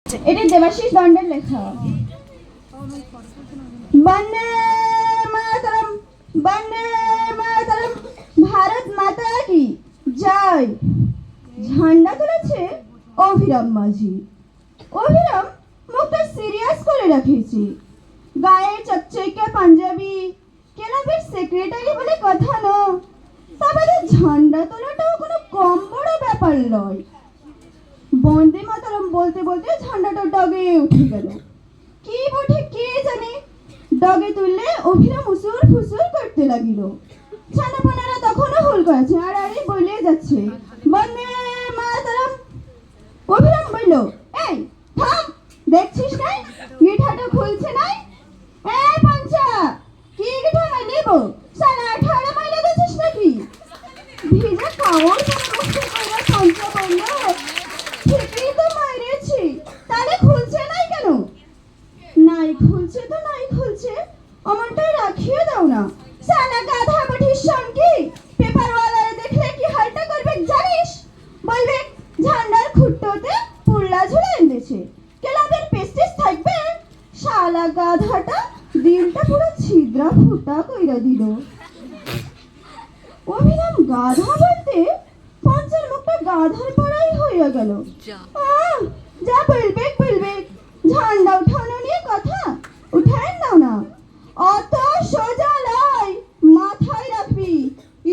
এটি দেবাশিস দণ্ডের লেখা। বন্দে মাতরম, বন্দে মাতরম, ভারত মাতা কি জয়। ঝান্ডা তুলেছে অভিরাম মাঝি। অভিরাম মুখটা সিরিয়াস করে রাখেছে। গায়ে চকচকে পাঞ্জাবি, ক্লাবের সেক্রেটারি বলে কথা না। তবে ঝান্ডা তোলাটাও কোনো কম বড় ব্যাপার নয়। বন্দে মাতরম বলতে বলতে ঝান্ডাটা ডগে উঠে গেল। কি বটে কে জানে, ডগে তুললে অভিরাম উসুর ফুসুর করতে লাগিল। ছানাপানারা তখনও হুল করেছে আর আরে বলে যাচ্ছে বন্দে মাতরম। অভিরাম বলল, এই থাম, দেখছিস নাই গিঠাটা খুলছে নাই? এ পাঞ্চা, কি গিঠা মাই নেব? সালা 18 মাইলে গেছিস নাকি? ভিজা কাউর মুখে কইরা পাঞ্চা বলল, ঠিকই তো মাইরেছি, তাহলে খুলছে নাই কেন? নাই খুলছে তো নাই খুলছে, আমারটাই রাখিয়ে দাও না। সালা গাধা পাঠিস কি পেপারওয়ালারা দেখলে কি হালটা করবে জানিস? বলবে ঝান্ডার খুঁটোতে পুল্লা ঝুলে এনেছে, ক্লাবের পেস্টিস থাকবে। শালা গাধাটা দিলটা পুরো ছিদ্রা ফুটা কইরা দিল। অভিরাম গাধা বলতে পঞ্চার মুখটা গাধার পড়াই হইয়া গেল। যা বলবে বলবে, ঝান্ডা উঠানো নিয়ে কথা উঠায় দাও না। অত সোজা লয়, মাথায় রাখবি,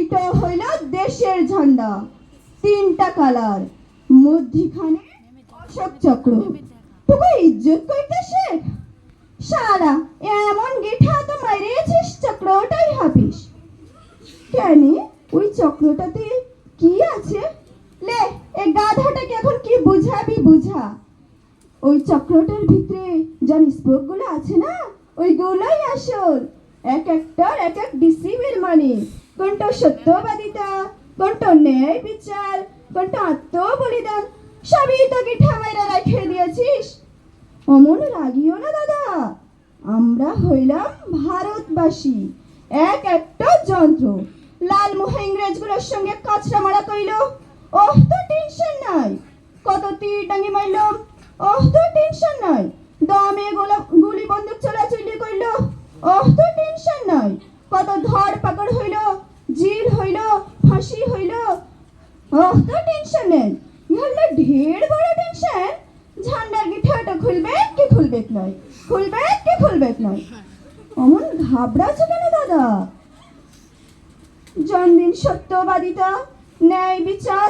এটা হইল দেশের ঝান্ডা, 3টা কালার, মধ্যিখানে অশোক চক্র। তোকে ইজ্জত করতে শেখ। সারা এমন গিঠা তো মারিয়েছিস চক্রটাই হাবিস। কেন, ওই চক্রটাতে কি আছে? লে, এই গাধাটাকে এখন কি বুঝাবি বুঝা। ওই চক্রটার ভিতরে জানি স্পোক গুলো আছে না, ওইগুলোই আসল। এক একটার এক এক ডিসিবির মানে, কোনটা সত্যবাদিতা, কোনটা ন্যায় বিচার, কোনটা আত্মবলিদান, সবই তো গিঠা মাইরা রেখে দিয়েছিস। অমন রাগিও না দাদা, আমরা হইলাম ভারতবাসী, এক একটা যন্ত্র। লালমোহ ইংরেজগুলোর সঙ্গে কাছরা মারা কইল, ওহ তো টেনশন নাই। কত তীর ডাঙ্গি মারল, ওহ তো টেনশন নাই। দমে গুলি বন্দুক চলাচলি কইল, ওহ তো টেনশন নাই। কত ধর পাকড় হইল, জিল হইল, ফাঁসি হইল, ওহ তো টেনশন নেই। ইহলে ঢের বড় টেনশন, ঝান্ডার গিঠাটা খুলবে কি খুলবে নয়, খুলবে কি খুলবে নয়। অমন ঘাবড়াছো কেন দাদা? জন্মদিন সত্যবাদিতা, ন্যায় বিচার,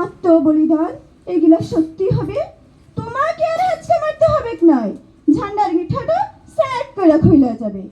আত্মবলিদান এগুলো সত্যি হবে। তোমাকে আর আজকে মারতে হবে নয়, ঝান্ডার গিঠাটা সেট করে খুলে যাবে।